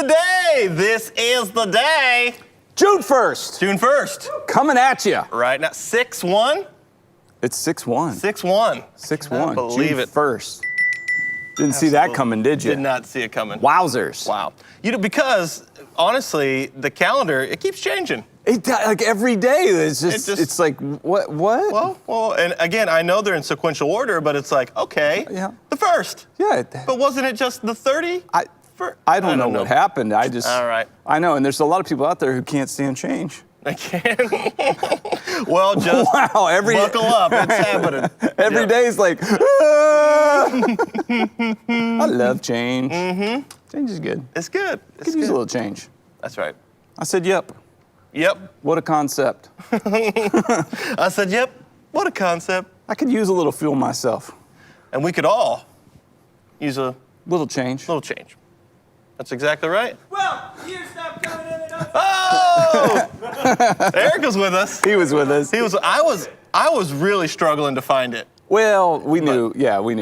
the day. This is the day. June 1st. June 1st. Coming at you. Right now, 6-1? It's 6-1. 6-1. 6-1. Believe June it. 1st. Didn't see that coming, did you? Did not see it coming. Wowzers. Wow. You know, because honestly, the calendar, it keeps changing. Like every day, it's like, what? Well, and again, I know they're in sequential order, but it's like, okay, the first. Yeah. But wasn't it just the 30? I don't know what happened. All right. I know, and there's a lot of people out there who can't stand change. I can't. Well, just buckle up. It's happening. Every day is like, I love change. Mm-hmm. Change is good. It's good. Could use a little change. That's right. I said, yep. Yep. What a concept. I said, yep. What a concept. I could use a little fuel myself. And we could all use a little change. Little change. That's exactly right. Well, you stop coming in and Oh! Eric was with us. He was with us. I was really struggling to find it. Well, we knew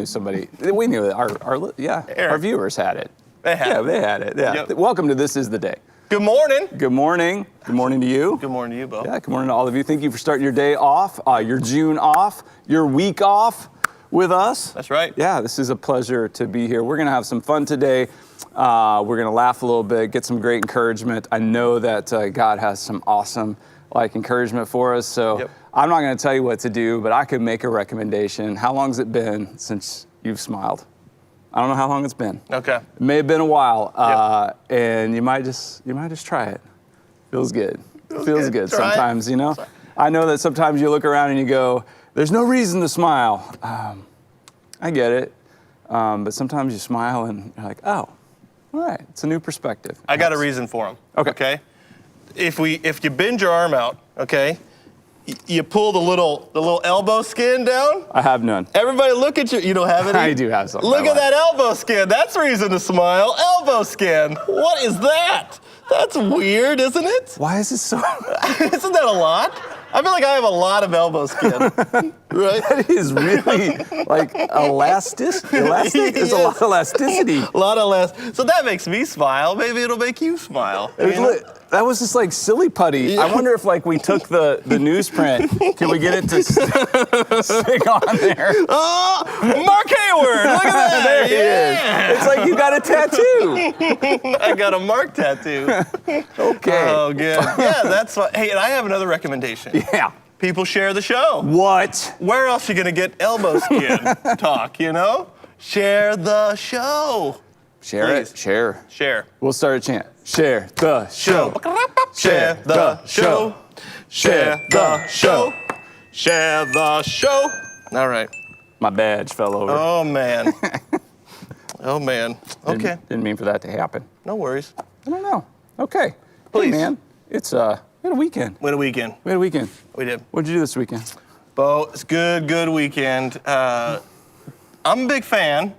somebody. We knew that our viewers had it. They had it. Yeah, they had it. Yeah. Yep. Welcome to This Is the Day. Good morning. Good morning. Good morning to you. Good morning to you, Bo. Yeah, good morning to all of you. Thank you for starting your day off, your June off, your week off with us. That's right. Yeah, this is a pleasure to be here. We're going to have some fun today. We're going to laugh a little bit, get some great encouragement. I know that God has some awesome encouragement for us. So I'm not going to tell you what to do, but I could make a recommendation. How long has it been since you've smiled? I don't know how long it's been. Okay. It may have been a while, and you might just try it. Feels good. Feels good sometimes, you know. I know that sometimes you look around and you go, "There's no reason to smile." I get it, but sometimes you smile and you're like, "Oh, all right, it's a new perspective." I got a reason for them. Okay. If you bend your arm out, you pull the little elbow skin down. I have none. Everybody look at you. You don't have any? I do have some. Look at that elbow skin. That's reason to smile. Elbow skin. What is that? That's weird, isn't it? Why is it so? Isn't that a lot? I feel like I have a lot of elbow skin. Right? That is really elastic. There's a lot of elasticity. A lot of elasticity. So that makes me smile. Maybe it'll make you smile. That was just like silly putty. I wonder if we took the newsprint, can we get it to stick on there? Oh, Mark Hayward, look at that. There he is. It's like you got a tattoo. I got a Mark tattoo. Okay. Oh, good. Yeah, that's what. Hey, and I have another recommendation. Yeah. People share the show. What? Where else are you going to get elbow skin talk, you know? Share the show. Share it. Share. Share. We'll start a chant. Share the show. Share the show. Share the show. Share the show. All right. My badge fell over. Oh, man. Oh, man. Okay. Didn't mean for that to happen. No worries. I don't know. Okay. Please. Hey, man. It's, we had a weekend. We had a weekend. We did. What'd you do this weekend? Bo, it's good weekend. I'm a big fan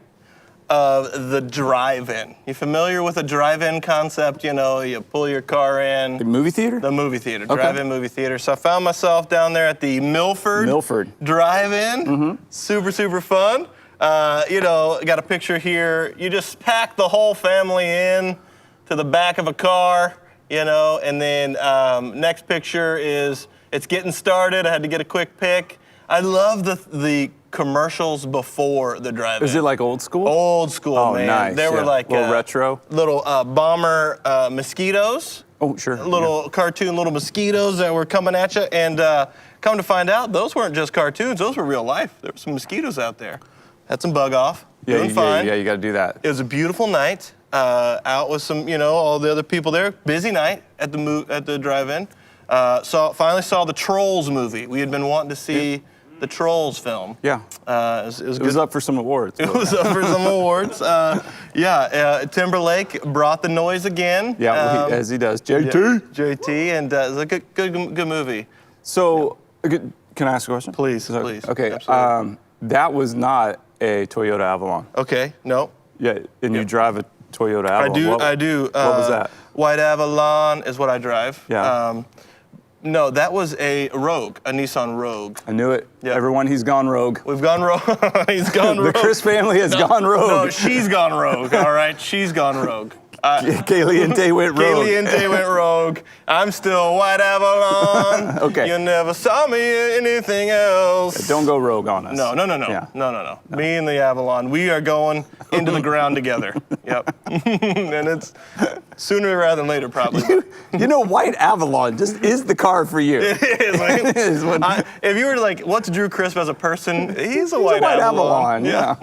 of the drive-in. You familiar with the drive-in concept? You know, you pull your car in. The movie theater? The movie theater, drive-in movie theater. So I found myself down there at the Milford Drive-In. Mm-hmm. Super fun. Got a picture here. You just pack the whole family in to the back of a car, and then next picture is it's getting started. I had to get a quick pic. I love the commercials before the drive-in. Is it like old school? Old school, man. Nice. They were like little retro. Little bomber mosquitoes. Oh, sure. Little cartoon little mosquitoes that were coming at you. And come to find out, those weren't just cartoons. Those were real life. There were some mosquitoes out there. Had some bug off. Doing fine. Yeah, you got to do that. It was a beautiful night. Out with some, all the other people there. Busy night at the drive-in. Finally saw the Trolls movie. We had been wanting to see the Trolls film. Yeah. It was up for some awards. It was up for some awards. Timberlake brought the noise again. Yeah, as he does. JT, and it was a good movie. So, can I ask a question? Please. Okay. Absolutely. That was not a Toyota Avalon. Okay. No. Yeah, and you drive a Toyota Avalon. I do. What was that? White Avalon is what I drive. Yeah. No, that was a Rogue, a Nissan Rogue. I knew it. Yep. Everyone, he's gone rogue. We've gone rogue. He's gone rogue. The Chris family has gone rogue. No, she's gone rogue, all right? She's gone rogue. Caliente went rogue. Caliente went rogue. I'm still White Avalon. Okay. You never saw me anything else. Don't go rogue on us. No. Yeah. No. Me and the Avalon, we are going into the ground together. Yep. And it's sooner rather than later, probably. You know, White Avalon just is the car for you. It is. Like, It is when- if you were like, what's Drew Crisp as a person? He's a White Avalon. Yeah.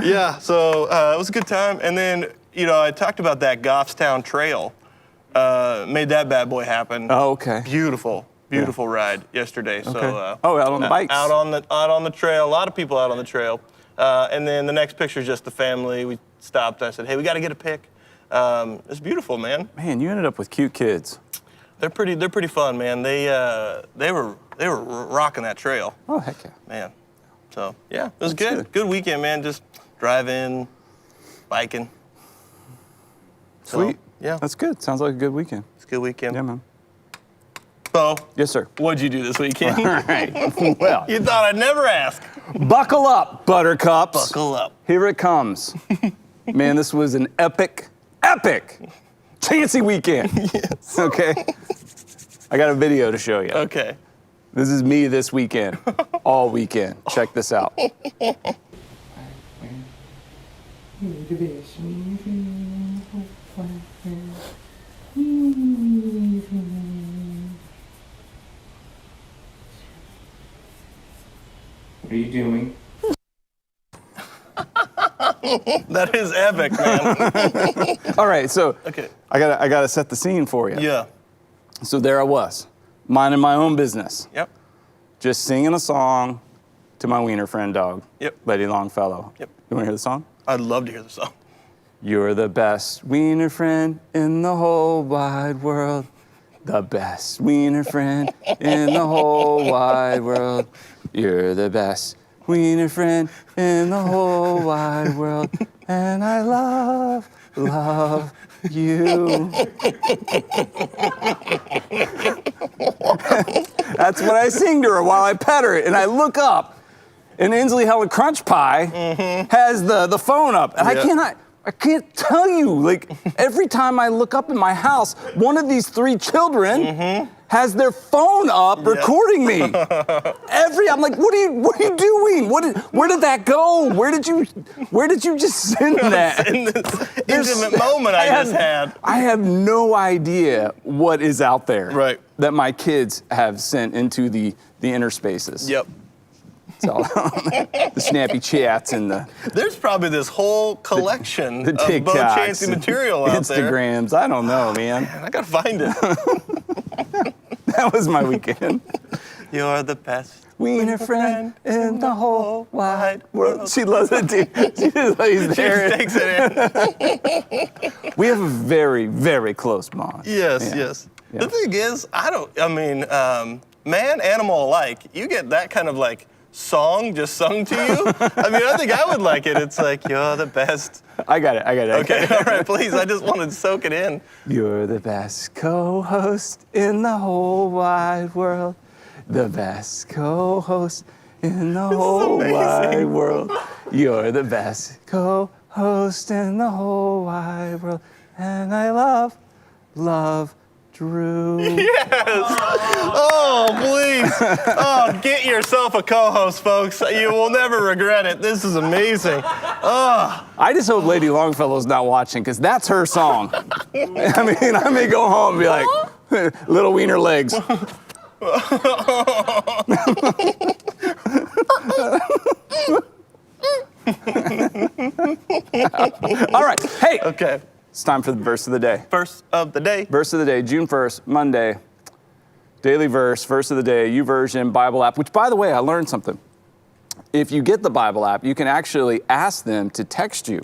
Yeah, so it was a good time. And then, I talked about that Goffstown Trail. Made that bad boy happen. Oh, okay. Beautiful ride yesterday. Okay. So out on the bikes. Out on the trail. A lot of people out on the trail. And then the next picture is just the family. We stopped. I said, hey, we got to get a pic. It's beautiful, man. Man, you ended up with cute kids. They're pretty fun, man. They were rocking that trail. Oh, heck yeah. Man. So yeah, it was That's good. Good weekend, man. Just driving, biking. So, Sweet. Yeah. That's good. Sounds like a good weekend. It's a good weekend. Yeah, man. Bo, Yes, sir. what'd you do this weekend? All right. Well, You thought I'd never ask. buckle up, buttercups. Buckle up. Here it comes. Man, this was an epic chancy weekend. Yes. Okay. I got a video to show you. Okay. This is me this weekend, all weekend. Check this out. What are you doing? That is epic, man. All right, so Okay. I gotta set the scene for you. Yeah. So there I was, minding my own business, Yep. just singing a song to my wiener friend dog, Yep. Lady Longfellow. Yep. You wanna hear the song? I'd love to hear the song. You're the best wiener friend in the whole wide world. The best wiener friend in the whole wide world. You're the best wiener friend in the whole wide world. And I love you. That's what I sing to her while I pet her. And I look up, and Inslee Helen Crunch Pie has the phone up. And Yeah. I can't tell you, like, every time I look up in my house, one of these three children has their phone up recording me. I'm like, what are you doing? Where did that go? Where did you just send that? In this intimate moment I just had. I have no idea what is out there Right. that my kids have sent into the inner spaces. Yep. It's all the snappy chats and the There's probably this whole collection of Bo TikToks, Chansey material out there. Instagrams. I don't know, man. I gotta find it. That was my weekend. You're the best Wiener friend in the whole wide world. She loves it too. She just lays She there. takes it in. We have a very, very close bond. Yes, Yeah. yes. Yeah. The thing is, man, animal alike, you get that kind of like song just sung to you. I think I would like it. It's like, you're the best. I got it. Okay, all right, please. I just wanted to soak it in. You're the best co-host in the whole wide world. The best co-host in the whole amazing. wide world. You're the best co-host in the whole wide world. And I love Drew. Oh, please. Oh, get yourself a co-host, folks. You will never regret it. This is amazing. Oh, I just hope Lady Longfellow's not watching, because that's her song. I may go home and be like, little wiener legs. All right, hey, okay. it's time for the verse of the day. Verse of the day. Verse of the day, June 1st, Monday. Daily verse of the day, YouVersion Bible app, which, by the way, I learned something. If you get the Bible app, you can actually ask them to text you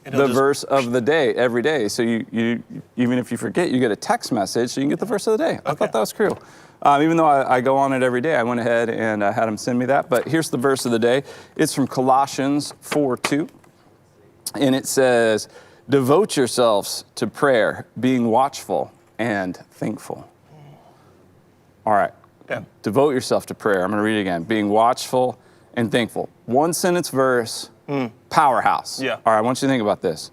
It'll the just- verse of the day every day. So you even if you forget, you get a text message, so you can get the verse of the day. I thought that was cool. Even though I go on it every day, I went ahead and I had them send me that. But here's the verse of the day. It's from Colossians 4:2. And it says, devote yourselves to prayer, being watchful and thankful. All right. Yeah. Devote yourself to prayer. I'm going to read it again. Being watchful and thankful. One sentence verse, powerhouse. Yeah. All right, I want you to think about this.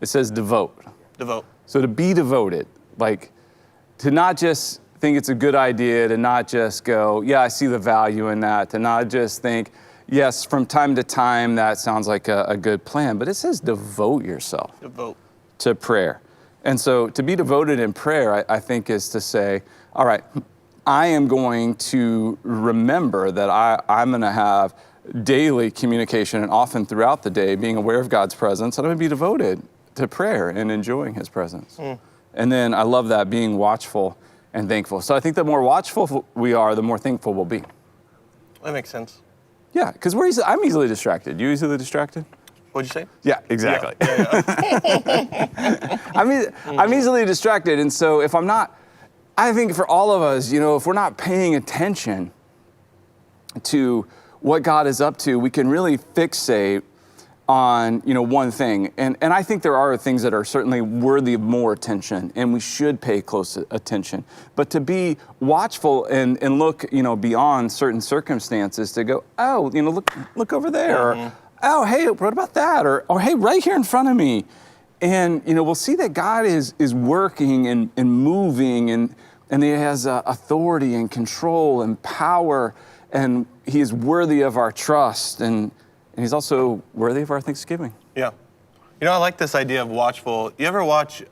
It says devote. Devote. So to be devoted, like to not just think it's a good idea, to not just go, yeah, I see the value in that, to not just think, yes, from time to time that sounds like a good plan, but it says devote yourself to prayer. And so to be devoted in prayer, I think is to say, all right, I am going to remember that I'm going to have daily communication and often throughout the day being aware of God's presence, and I'm going to be devoted to prayer and enjoying his presence. And then I love that, being watchful and thankful. So I think the more watchful we are, the more thankful we'll be. That makes sense. Yeah, because I'm easily distracted. You easily distracted? What'd you say? Yeah, exactly. Yeah. I'm easily distracted, and so if I'm not, I think for all of us, if we're not paying attention to what God is up to, we can really fixate on, one thing. And I think there are things that are certainly worthy of more attention, and we should pay close attention. But to be watchful and look, beyond certain circumstances, to go, oh, look over there. Or, oh, hey, what about that? Or, oh, hey, right here in front of me. And, we'll see that God is working and moving, and he has authority and control and power, and he is worthy of our trust, and he's also worthy of our thanksgiving. Yeah. I like this idea of watchful. You ever watch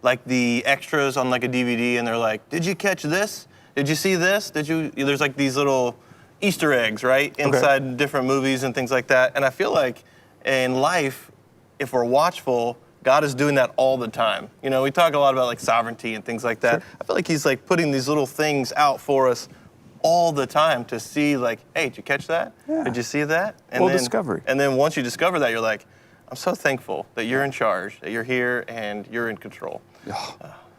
like the extras on like a DVD, and they're like, did you catch this? Did you see this? There's like these little Easter eggs, right? Inside different movies and things like that. And I feel like in life, if we're watchful, God is doing that all the time. We talk a lot about like sovereignty and things like that. Sure. I feel like he's like putting these little things out for us all the time to see, like, hey, did you catch that? Yeah. Did you see that? And discovery. And then once you discover that, you're like, I'm so thankful that you're in charge, that you're here and you're in control.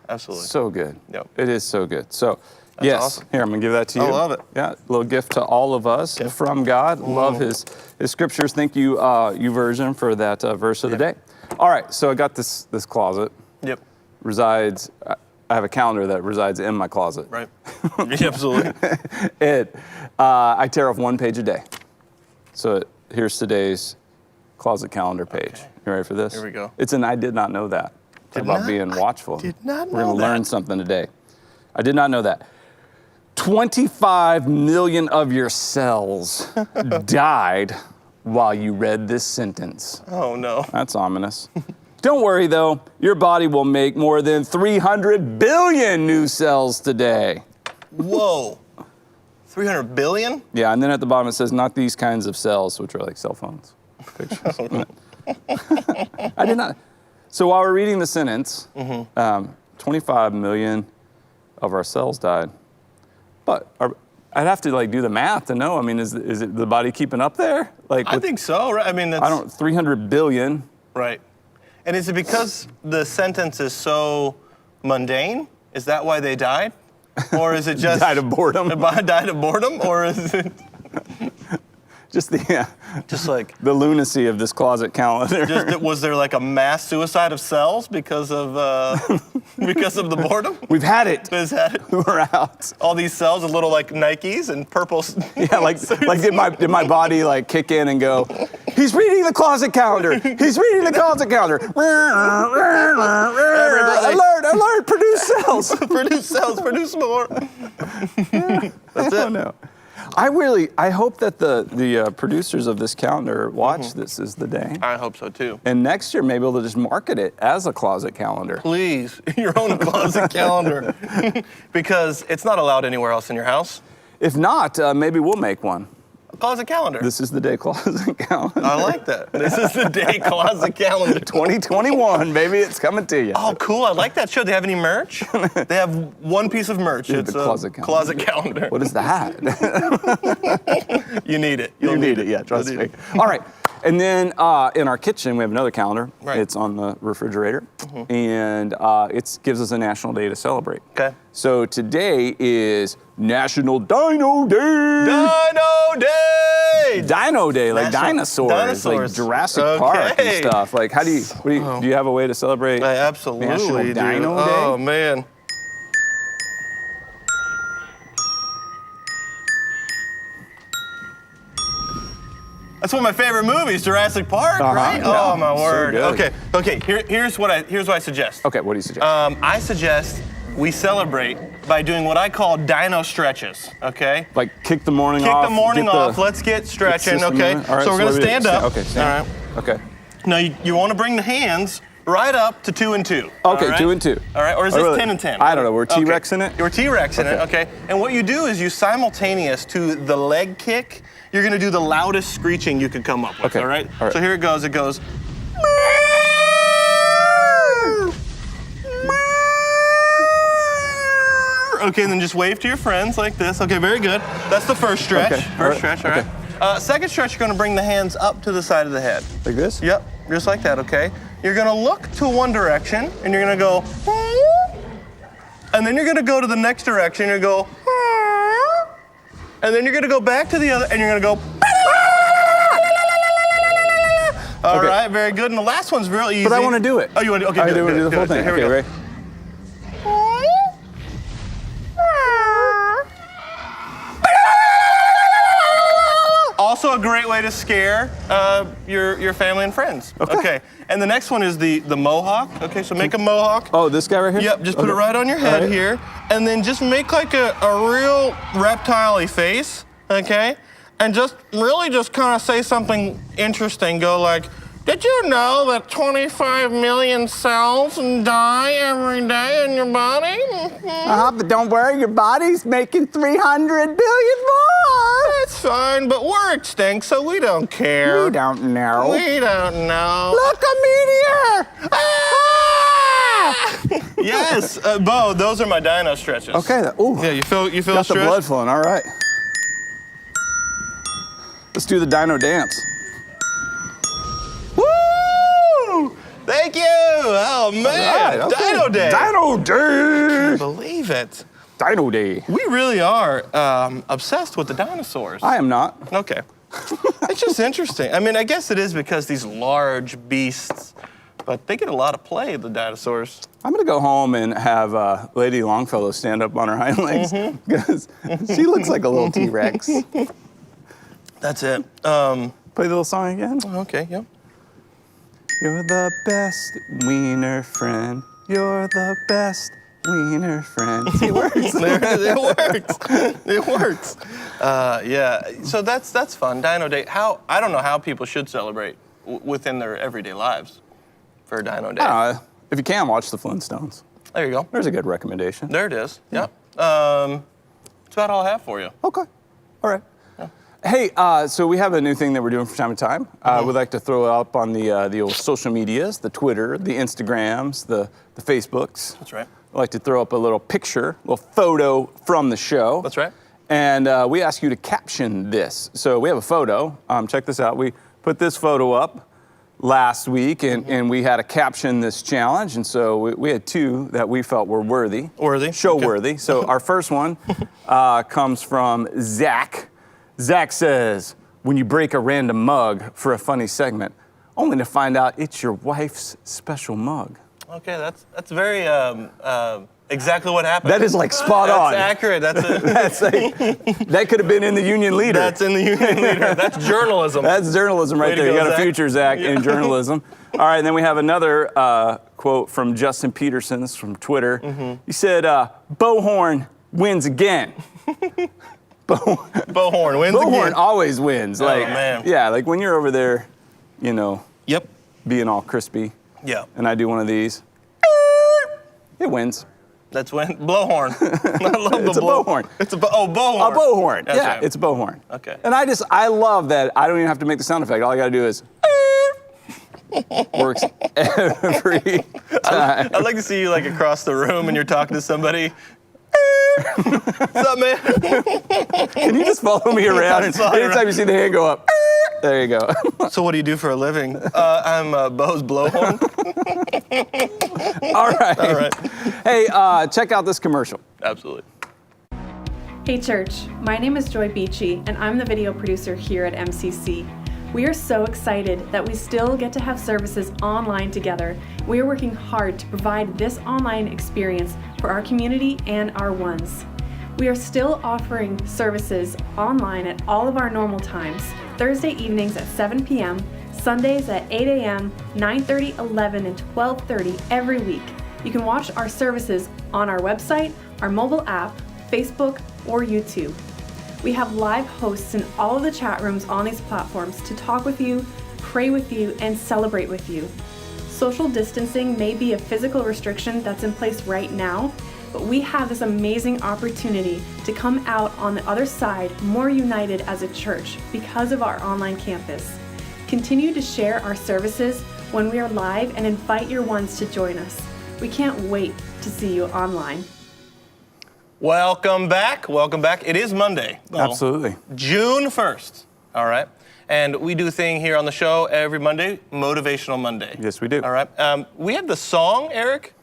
Absolutely. So good. Yep. It is so good. So, That's yes, awesome. Here, I'm going to give that to you. I love it. Yeah, a little gift to all of us from God. Love his scriptures. Thank you, YouVersion, for that verse of the day. All right, so I got this closet. Yep. Resides, I have a calendar that resides in my closet. Right. Absolutely. I tear off one page a day. So here's today's closet calendar page. Okay. You ready for this? Here we go. It's an I did not know that. It's about being watchful. Did not know We're going to learn something today. I did not know that. 25 million of your cells died while you read this sentence. Oh, no. That's ominous. Don't worry, though. Your body will make more than 300 billion new cells today. Whoa. 300 billion? Yeah, and then at the bottom it says, not these kinds of cells, which are like cell phones. Pictures. I did not. So while we're reading the sentence, 25 million of our cells died. But I'd have to do the math to know. I mean, is it the body keeping up there? I think so, right? I mean, 300 billion. Right. And is it because the sentence is so mundane? Is that why they died? Or is it just... died of boredom? Died of boredom? Or is it... Just like the lunacy of this closet calendar. Was there like a mass suicide of cells because of the boredom? We've had it. We're out. All these cells with little like Nikes and purple. Yeah, like did my body kick in and go, he's reading the closet calendar. He's reading the closet calendar. Alert, produce cells. Produce cells, produce more. Yeah, that's it. No. I hope that the producers of this calendar watch This Is the Day. I hope so too. And next year, maybe they'll just market it as a closet calendar. Please, your own closet calendar. Because it's not allowed anywhere else in your house. If not, maybe we'll make one. A closet calendar. This Is the Day closet calendar. I like that. This Is the Day closet calendar. 2021, baby, it's coming to you. Oh, cool. I like that show. They have any merch? They have one piece of merch. It's the closet calendar. What is that? You need it. You need it, yeah, trust me. All right. And then in our kitchen, we have another calendar. Right. It's on the refrigerator. And it gives us a national day to celebrate. Okay. So today is National Dino Day. Dino Day! Dino Day, like dinosaurs, like Jurassic Park and stuff. Like, do you have a way to celebrate absolutely National Dino Day? Oh, man. That's one of my favorite movies, Jurassic Park, right? Yeah. Oh, my So word. good. Okay. Here's what I suggest. Okay, what do you suggest? I suggest we celebrate by doing what I call Dino stretches, okay? Like kick the morning off. Kick the morning off. Let's get stretching, okay? All right, so we're gonna stand up. Okay, stand. All right. Okay. Now you want to bring the hands right up to 2 and 2. Okay, right? 2 and 2. All right, or is this 10 and 10? I don't know. We're T-Rex in it? You're T-Rex in it, okay. And what you do is you simultaneous to the leg kick, you're gonna do the loudest screeching you can come up with, Okay. all right? All right. So here it goes, Okay, and then just wave to your friends like this. Okay, very good. That's the first stretch. Okay. First stretch, all right. Okay. Second stretch, you're gonna bring the hands up to the side of the head. Like this? Yep, just like that, okay? You're gonna look to one direction, and you're gonna go, and then you're gonna go to the next direction, and go, and then you're gonna go back to the other, and you're gonna go, All right, very good. And the last one's real easy. But I want to do it. Oh, you want to? Okay, I do want to do it, the whole thing. Here we Okay, go. ready? Also a great way to scare your family and friends. Okay. And the next one is the mohawk. Okay, so make a mohawk. Oh, this guy right here? Yep, just put it right on your head All right. here. And then just make like a real reptile-y face, okay? And just really just kind of say something interesting. Go like, did you know that 25 million cells die every day in your body? But don't worry, your body's making 300 billion more. That's fine, but we're extinct, so we don't care. We don't know. We don't know. Look, a meteor! Ah! Yes, Bo, those are my dino stretches. Okay, ooh. Yeah, you feel Got the stretch? blood flowing, all right. Let's do the dino dance. Woo! Thank you! Oh, man. All right, okay. Dino Day. Dino Day! Believe it. Dino Day. We really are obsessed with the dinosaurs. I am not. Okay. It's just interesting. I mean, I guess it is because these large beasts, but they get a lot of play, the dinosaurs. I'm gonna go home and have Lady Longfellow stand up on her hind legs because she looks like a little T-Rex. That's it. Play the little song again. Okay, yep. You're the best wiener friend. You're the best wiener friend. See, it works. It works. It works. Yeah. So that's fun. Dino Day. I don't know how people should celebrate within their everyday lives for Dino Day. If you can, watch the Flintstones. There you go. There's a good recommendation. There it is. Yep. That's about all I have for you. Okay. All right. Hey, so we have a new thing that we're doing from time to time. We'd like to throw it up on the old social medias, the Twitter, the Instagrams, the Facebooks. That's right. We'd like to throw up a little picture, a little photo from the show. That's right. And we ask you to caption this. So we have a photo. Check this out. We put this photo up last week, and we had to caption this challenge. And so we had two that we felt were worthy. Show worthy. Okay. So our first one comes from Zach. Zach says, when you break a random mug for a funny segment, only to find out it's your wife's special mug. Okay, that's very exactly what happened. That is like spot on. That's accurate. That's it. That's like, that could have been in the Union Leader. That's in the Union Leader. That's journalism. That's journalism right there. You got a future, Zach, in journalism. All right, and then we have another quote from Justin Petersons from Twitter. He said, Bohorn wins again. Bohorn wins again. Bohorn always wins. Like, man. Yeah, like when you're over there, you know, Yep. being all crispy, Yeah. and I do one of these, it wins. That's when blowhorn. I love the It's a bowhorn. It's a bowhorn. A bowhorn. That's Yeah, right. it's a bowhorn. Okay. And I love that I don't even have to make the sound effect. All I got to do is works every time. I'd like to see you like across the room and you're talking to somebody. What's up, man? Can you just follow me around? And Follow you anytime around. you see the hand go up, there you go. So what do you do for a living? I'm Bo's blowhorn. All right. All right. Hey, check out this commercial. Absolutely. Hey church, my name is Joy Beachy and I'm the video producer here at MCC. We are so excited that we still get to have services online together. We are working hard to provide this online experience for our community and our ones. We are still offering services online at all of our normal times, Thursday evenings at 7 p.m., Sundays at 8 a.m., 9:30, 11, and 12:30 every week. You can watch our services on our website, our mobile app, Facebook, or YouTube. We have live hosts in all of the chat rooms on these platforms to talk with you, pray with you, and celebrate with you. Social distancing may be a physical restriction that's in place right now, but we have this amazing opportunity to come out on the other side more united as a church because of our online campus. Continue to share our services when we are live and invite your ones to join us. We can't wait to see you online. Welcome back. Welcome back. It is Monday. Absolutely. June 1st. All right. And we do a thing here on the show every Monday, Motivational Monday. Yes, we do. All right. We have the song, Eric.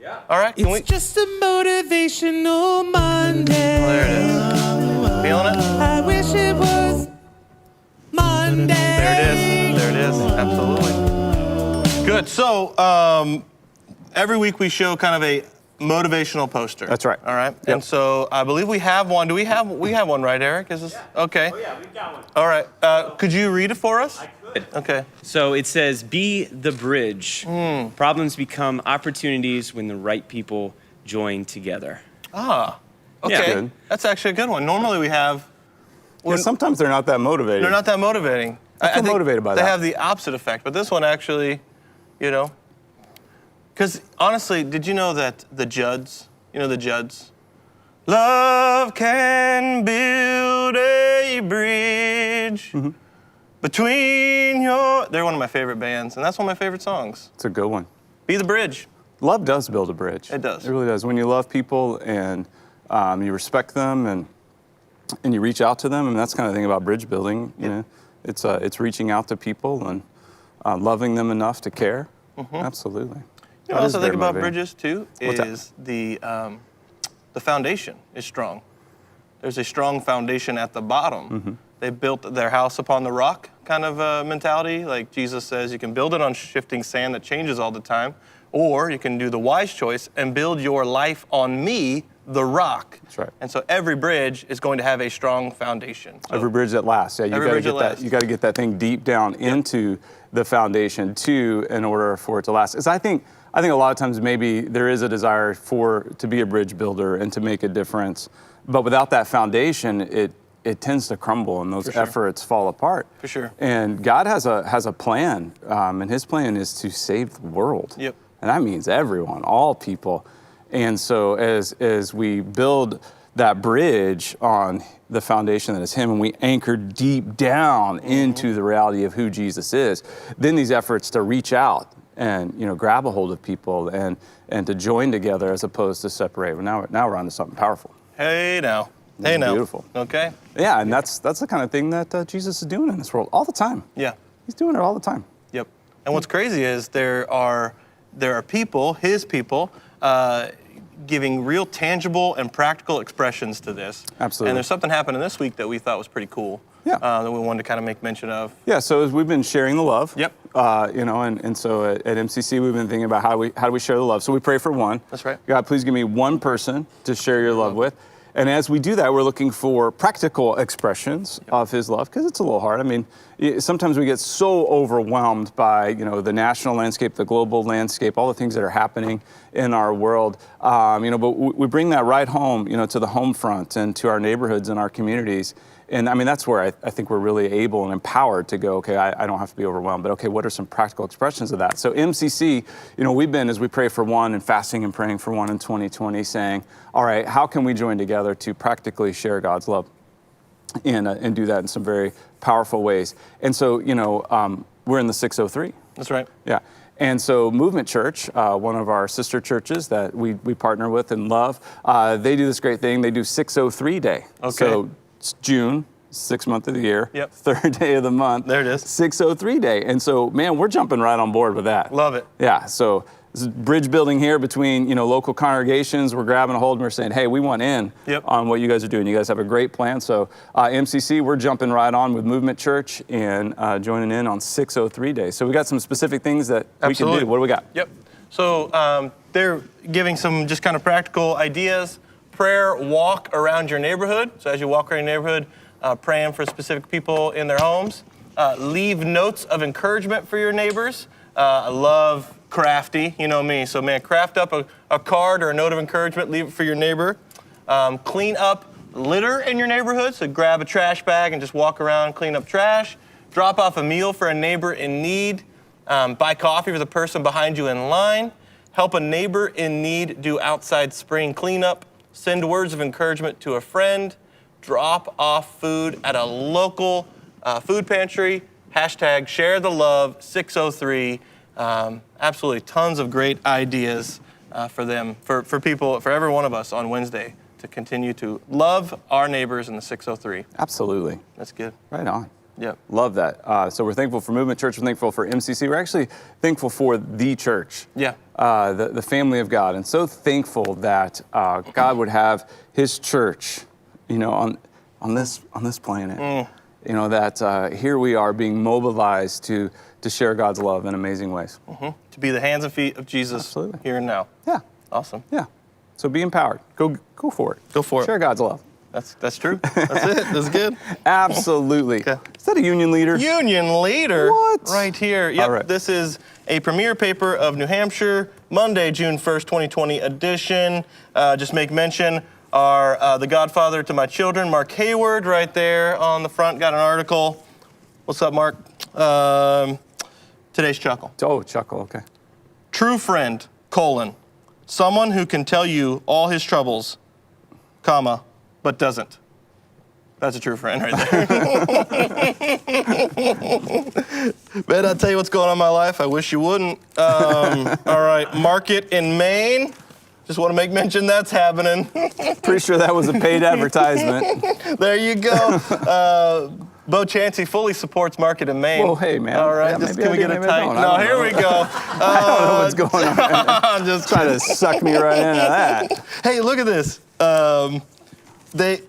Yeah. All right. It's just a motivational Monday. Oh, there it is. Feeling it? I wish it was Monday. There it is. There it is. Absolutely. Good. So every week we show kind of a motivational poster. That's right. All right. Yep. And so I believe we have one. Do we have one, right, Eric? Is this okay? Oh yeah, we've got one. All right. Could you read it for us? I could. Okay. So it says, be the bridge. Problems become opportunities when the right people join together. Ah. Okay. Yeah. Good. That's actually a good one. Normally we have. Yeah, sometimes they're not that motivating. They're not that motivating. I feel motivated by they that. have the opposite effect, but this one actually, you know. Because honestly, did you know that the Judds, love can build a bridge between your. They're one of my favorite bands, and that's one of my favorite songs. It's a good one. Be the bridge. Love does build a bridge. It does. It really does. When you love people and you respect them and you reach out to them, and that's the kind of thing about bridge building. You know, it's reaching out to people and loving them enough to care. Absolutely. You know That what is else I think very about motivating. bridges too What's that? is the foundation is strong. There's a strong foundation at the bottom. They built their house upon the rock kind of mentality. Like Jesus says, you can build it on shifting sand that changes all the time, or you can do the wise choice and build your life on me, the rock. That's right. And so every bridge is going to have a strong foundation. So Every bridge that lasts. Yeah, you Every got to bridge get that that. lasts. You got to get that thing deep down into the foundation too, in order for it to last. Because I think a lot of times maybe there is a desire to be a bridge builder and to make a difference, but without that foundation, it tends to crumble and those For sure. efforts fall apart. For sure. And God has a plan, and His plan is to save the world. Yep. And that means everyone, all people. And so as we build that bridge on the foundation that is Him, and we anchor deep down into the reality of who Jesus is, then these efforts to reach out and grab a hold of people and to join together as opposed to separate. Well, now we're on to something powerful. hey now, This hey is now. beautiful. Okay. Yeah, and that's the kind of thing that Jesus is doing in this world all the time. Yeah. He's doing it all the time. Yep. And what's crazy is there are people, His people, giving real tangible and practical expressions to this. Absolutely. And there's something happening this week that we thought was pretty cool. Yeah. That we wanted to kind of make mention of. Yeah, so as we've been sharing the love. Yep. And so at MCC we've been thinking about how do we share the love. So we pray for one. That's right. God, please give me one person to share your love with. And as we do that, we're looking for practical expressions of His love, because it's a little hard. I mean, sometimes we get so overwhelmed by, the national landscape, the global landscape, all the things that are happening in our world. But we bring that right home, to the home front and to our neighborhoods and our communities. And I mean, that's where I think we're really able and empowered to go, okay, I don't have to be overwhelmed, but okay, what are some practical expressions of that? So MCC, we've been, as we pray for one and fasting and praying for one in 2020, saying, all right, how can we join together to practically share God's love and do that in some very powerful ways? And so, we're in the 603. That's right. Yeah. And so Movement Church, one of our sister churches that we partner with and love, they do this great thing. They do 603 Day. Okay. So it's June, 6th month of the year, Yep. 3rd day of the month. There it is. 603 Day. And so, man, we're jumping right on board with that. Love it. Yeah. So this is bridge building here between, local congregations. We're grabbing a hold and we're saying, hey, we want in Yep. on what you guys are doing. You guys have a great plan. So MCC, we're jumping right on with Movement Church and joining in on 603 Day. So we got some specific things that we can Absolutely. do. What do we got? Yep. So they're giving some just kind of practical ideas. Prayer walk around your neighborhood. So as you walk around your neighborhood, praying for specific people in their homes. Leave notes of encouragement for your neighbors. I love crafty, you know me. So man, craft up a card or a note of encouragement, leave it for your neighbor. Clean up litter in your neighborhood. So grab a trash bag and just walk around and clean up trash. Drop off a meal for a neighbor in need. Buy coffee for the person behind you in line. Help a neighbor in need do outside spring cleanup. Send words of encouragement to a friend. Drop off food at a local food pantry. Hashtag share the love 603. Absolutely tons of great ideas for them, for people, for every one of us on Wednesday to continue to love our neighbors in the 603. Absolutely. That's good. Right on. Yep. Love that. So we're thankful for Movement Church. We're thankful for MCC. We're actually thankful for the church. Yeah. The family of God. And so thankful that God would have his church, on this planet. You know, that here we are being mobilized to share God's love in amazing ways. To be the hands and feet of Jesus. Absolutely. Here and now. Yeah. Awesome. Yeah. So be empowered. Go for it. Go for it. Share God's love. That's true. That's it. That's good. Absolutely. Okay. Is that a union leader? Union leader. What? Right here. Yep. All right. This is a premier paper of New Hampshire, Monday, June 1st, 2020 edition. Just make mention, the godfather to my children, Mark Hayward, right there on the front, got an article. What's up, Mark? Today's chuckle. Oh, chuckle, okay. True friend, someone who can tell you all his troubles, but doesn't. That's a true friend right there. Man, I'll tell you what's going on in my life. I wish you wouldn't. All right, market in Maine. Just want to make mention that's happening. Pretty sure that was a paid advertisement. There you go. Bo Chansey fully supports Market in Maine. Well, hey, man. All right, Yeah, just maybe can I we do, get a maybe I tight? don't. No, I don't here know. we go. I don't know what's going on. I'm just Trying to suck me right into that. Hey, look at this. This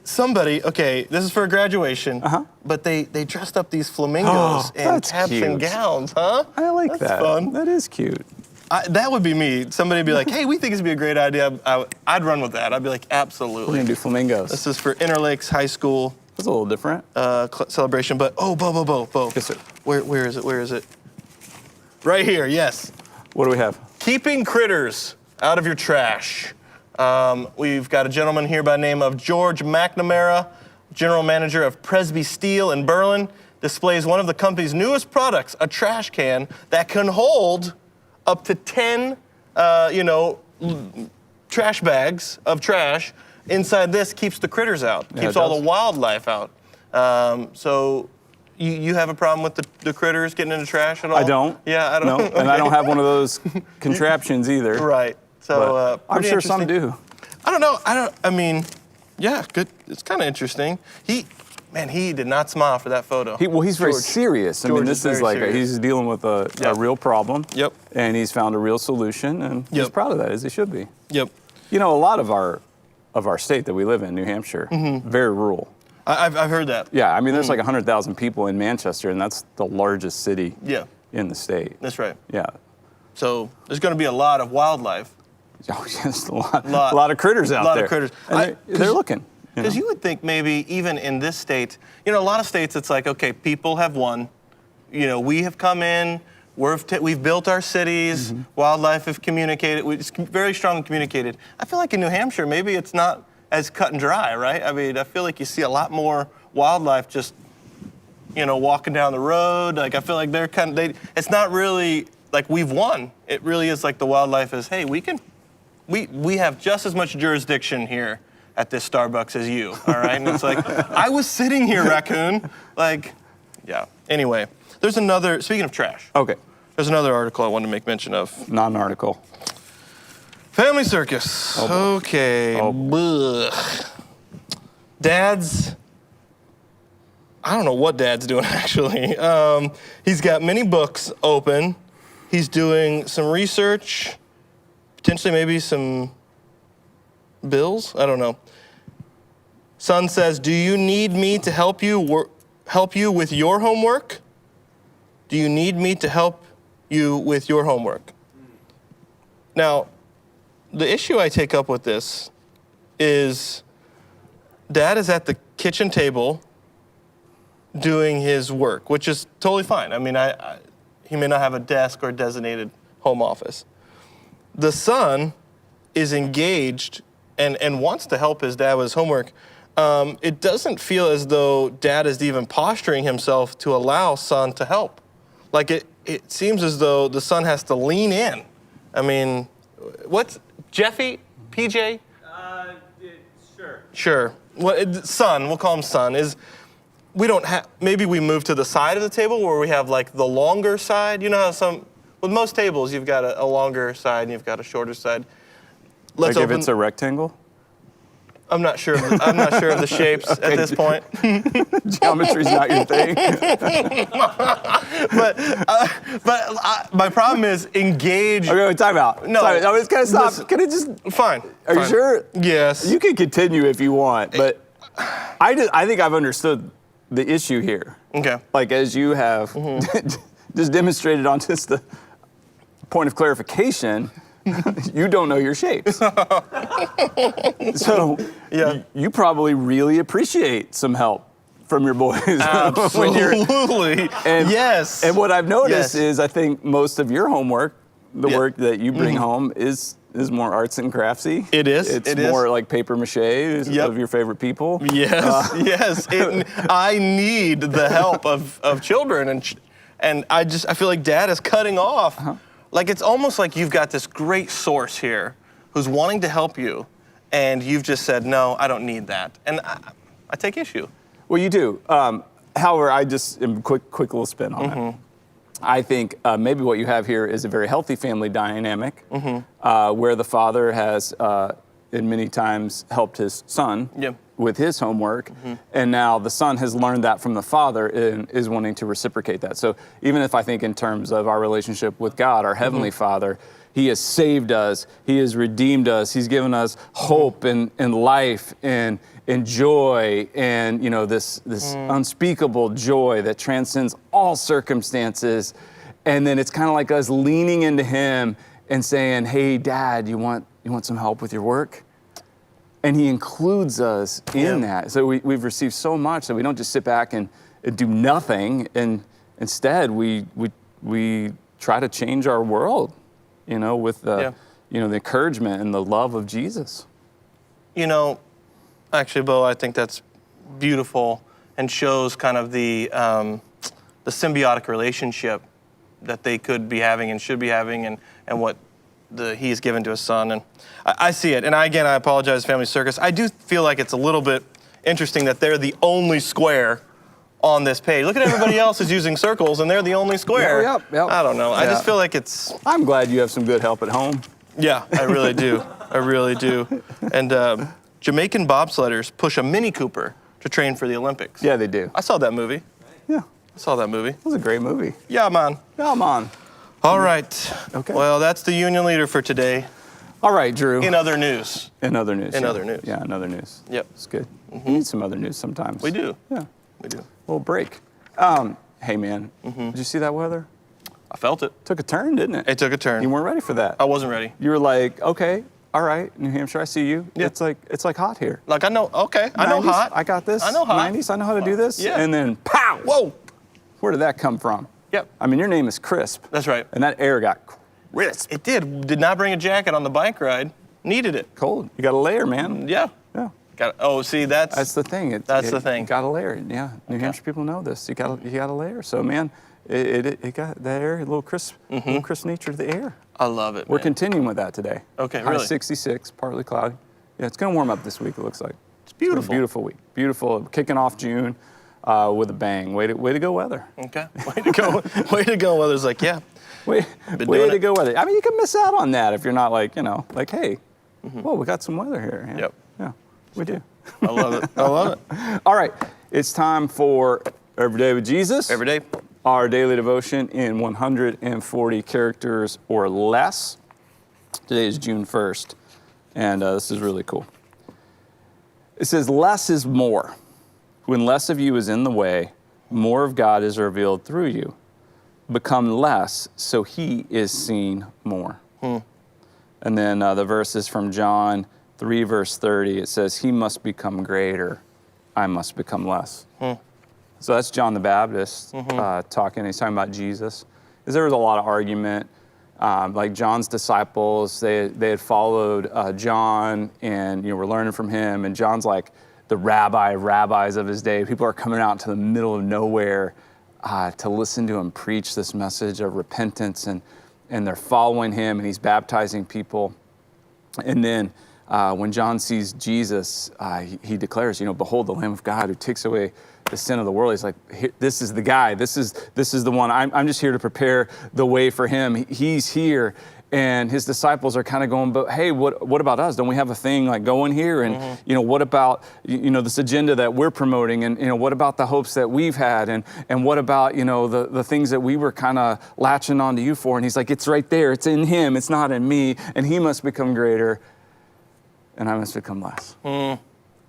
is for a graduation, but they dressed up these flamingos in that's caps and cute. gowns, huh? I like That's that. fun. That is cute. That would be me. Somebody would be like, hey, we think this would be a great idea. I'd run with that. I'd be like, We're absolutely. going to do flamingos. This is for Interlakes High School That's a little different. celebration, but Bo. Yes, sir. Where is it? Right here, yes. What do we have? Keeping critters out of your trash. We've got a gentleman here by the name of George McNamara, general manager of Presby Steel in Berlin, displays one of the company's newest products, a trash can that can hold up to 10, trash bags of trash. Inside this keeps the critters out, keeps all the wildlife out. So you have a problem with the critters getting into trash at all? I don't. Yeah, I don't. No, and I don't have one of those contraptions either. Right. So I'm pretty sure some interesting. do. I don't know. Yeah, good. It's kind of interesting. He did not smile for that photo. He's very George. serious. I mean, George this is is very like serious. he's dealing with a Yep. real problem. Yep. And he's found a real solution, and he's Yep. proud of that, as he should be. Yep. You know, a lot of our state that we live in, New Hampshire, very rural. I've heard that. Yeah, I mean, there's like 100,000 people in Manchester, and that's the largest city Yeah, in the state. that's right. Yeah. So there's going to be a lot of wildlife. Oh, yes, a lot of critters out there. A lot of critters. And they're looking. Because you would think maybe even in this state, a lot of states it's like, okay, people have won. We have come in, we've built our cities, wildlife have communicated, it's very strongly communicated. I feel like in New Hampshire, maybe it's not as cut and dry, right? I mean, I feel like you see a lot more wildlife just, walking down the road. Like, I feel like it's not really like we've won. It really is like the wildlife is, hey, we have just as much jurisdiction here at this Starbucks as you, all right? And it's like, I was sitting here, raccoon. Like, yeah. Anyway, speaking of trash. Okay. There's another article I wanted to make mention of. Not an article. Family circus. Oh, Okay. Blech. Dad's, I don't know what Dad's doing actually. He's got many books open. He's doing some research, potentially maybe some bills. I don't know. Son says, "Do you need me to help you with your homework? Do you need me to help you with your homework?" Now, the issue I take up with this is Dad is at the kitchen table doing his work, which is totally fine. I mean, he may not have a desk or designated home office. The son is engaged and wants to help his dad with his homework. It doesn't feel as though dad is even posturing himself to allow son to help. Like it seems as though the son has to lean in. I mean, what's Jeffy, PJ? Sure. Sure. Son, we'll call him son, we don't have, maybe we move to the side of the table where we have like the longer side. You know how with most tables, you've got a longer side and you've got a shorter side. Like if it's a rectangle? I'm not sure of the shapes at this point. Geometry's not your thing. but my problem is engage. Okay, wait, time out. No. Time out. I was gonna stop. Can I just? Fine. Are you sure? Yes. You can continue if you want, but I think I've understood the issue here. Okay. Like as you have just demonstrated on just the point of clarification, you don't know your shapes. So yeah. you probably really appreciate some help from your boys. Absolutely. Yes. And what I've noticed is I think most of your homework, the work that you bring home is more arts and craftsy. It is. It's more like paper mache of your favorite people. Yes, yes. I need the help of children, and I feel like dad is cutting off. Like it's almost like you've got this great source here who's wanting to help you, and you've just said, no, I don't need that. And I take issue. Well, you do. However, I just quick little spin on it. I think maybe what you have here is a very healthy family dynamic where the father has in many times helped his son with his homework, and now the son has learned that from the father and is wanting to reciprocate that. So even if I think in terms of our relationship with God, our Heavenly Father, He has saved us, He has redeemed us, He's given us hope and life and joy and this unspeakable joy that transcends all circumstances. And then it's kind of like us leaning into Him and saying, hey, Dad, you want some help with your work? And He includes us in that. So we've received so much that we don't just sit back and do nothing. And instead, we try to change our world, with the encouragement and the love of Jesus. Actually, Bo, I think that's beautiful and shows kind of the symbiotic relationship that they could be having and should be having, and what He has given to His son. And I see it. And I apologize, Family Circus. I do feel like it's a little bit interesting that they're the only square on this page. Look at everybody else is using circles, and they're the only square. Yep. I don't know. I just feel like it's... I'm glad you have some good help at home. Yeah, I really do. I really do. And Jamaican bobsledders push a Mini Cooper to train for the Olympics. Yeah, they do. I saw that movie. Yeah. I saw that movie. It was a great movie. Yeah, man. Yeah, man. All right. Okay. Well, that's the union leader for today. All right, Drew. In other news. In other news. In other news. Yeah, in other news. Yep. It's good. We need some other news sometimes. We do. Yeah. We do. A little break. Hey, man. Did you see that weather? I felt it. Took a turn, didn't it? It took a turn. You weren't ready for that. I wasn't ready. You were like, okay, all right, New Hampshire, I see you. Yeah. It's like hot here. Like, I know hot. I got this. I know hot. 90s, I know how to do this. Yeah. And then, pow! Whoa! Where did that come from? Yep. I mean, your name is Crisp. That's right. And that air got crisp. It did. Did not bring a jacket on the bike ride. Needed it. Cold. You got a layer, man. Yeah. Yeah. See, that's the thing. That's the thing. You got a layer. Yeah. New Hampshire people know this. You got a layer. So, man, it got that air, a little crisp nature to the air. I love it. We're man. continuing with that today. Okay, High really? 66, partly cloudy. Yeah, it's going to warm up this week, it looks like. It's beautiful. It's a beautiful week. Beautiful. Kicking off June with a bang. Way to go, weather. Okay. Way to go. Way to go. Weather's like, yeah. Way to go, weather. I mean, you can miss out on that if you're not hey, whoa, we got some weather here. Yeah. Yep. Yeah, we do. I love it. I love it. All right, it's time for Every Day with Jesus. Every day. Our daily devotion in 140 characters or less. Today is June 1st, and this is really cool. It says, less is more. When less of you is in the way, more of God is revealed through you. Become less, so He is seen more. And then the verse is from John 3, verse 30. It says, He must become greater, I must become less. So that's John the Baptist talking. He's talking about Jesus. Because there was a lot of argument. Like John's disciples, they had followed John and were learning from him. And John's like the rabbi of rabbis of his day. People are coming out to the middle of nowhere to listen to him preach this message of repentance. And they're following him, and he's baptizing people. And then when John sees Jesus, he declares, behold the Lamb of God who takes away the sin of the world. He's like, this is the guy. This is the one. I'm just here to prepare the way for him. He's here. And his disciples are kind of going, but hey, what about us? Don't we have a thing like going here? And what about this agenda that we're promoting? And what about the hopes that we've had? And what about the things that we were kind of latching onto you for? And he's like, it's right there. It's in him. It's not in me. And he must become greater, and I must become less,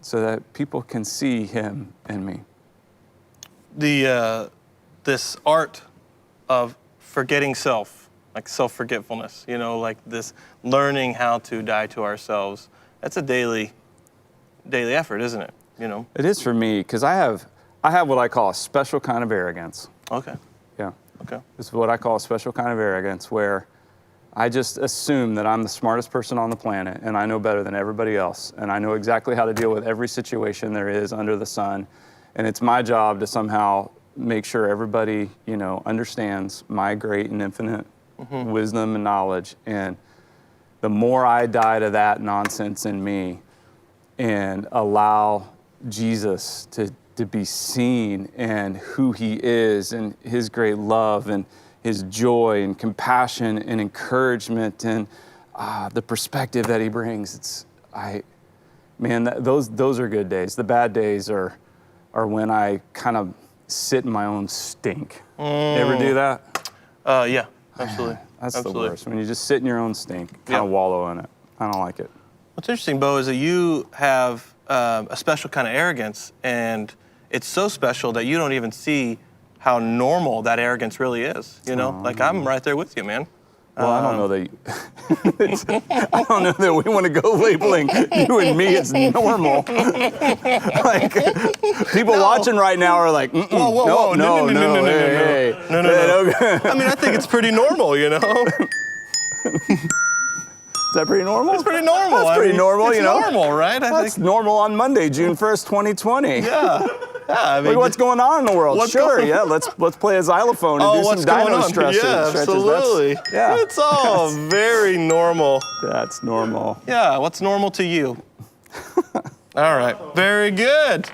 so that people can see him in me. This art of forgetting self, like self-forgetfulness, like this learning how to die to ourselves. That's a daily effort, isn't it? It is for me, because I have what I call a special kind of arrogance. Okay. Yeah. Okay. This is what I call a special kind of arrogance, where I just assume that I'm the smartest person on the planet and I know better than everybody else. And I know exactly how to deal with every situation there is under the sun. And it's my job to somehow make sure everybody, understands my great and infinite wisdom and knowledge. And the more I die to that nonsense in me and allow Jesus to be seen and who he is and his great love and his joy and compassion and encouragement and the perspective that he brings, those are good days. The bad days are when I kind of sit in my own stink. You ever do that? Yeah, absolutely. That's absolutely the worst. When you just sit in your own stink, kind of wallow in it. I don't like it. What's interesting, Bo, is that you have a special kind of arrogance, and it's so special that you don't even see how normal that arrogance really is. Like I'm right there with you, man. Well, I don't know that. I don't know that we want to go labeling you and me as normal. Like people watching right now are like, whoa, no. I mean, I think it's pretty normal, Is that pretty normal? It's pretty normal. That's pretty normal, it's normal, right? That's normal on Monday, June 1st, 2020. Yeah. I mean, look what's going on in the world. Let's play a xylophone and do some Dino stretches. Yeah, absolutely. It's all very normal. That's normal. Yeah, what's normal to you? All right, very good.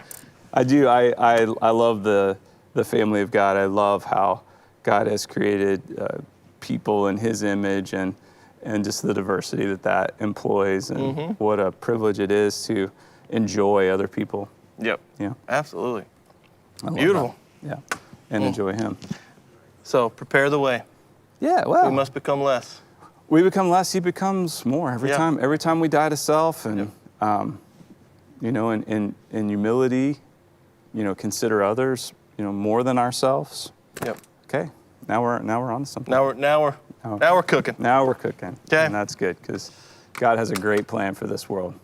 I do. I love the family of God. I love how God has created people in his image and just the diversity that employs, and what a privilege it is to enjoy other people. Yep. Yeah. Absolutely. Beautiful. That. Yeah. And enjoy him. So prepare the way. Yeah. Well. We must become less. We become less. He becomes more every time. Every time we die to self, and in humility, consider others, more than ourselves. Yep. Okay. Now we're on to something. Now we're cooking. Now we're cooking. Okay. And that's good, because God has a great plan for this world.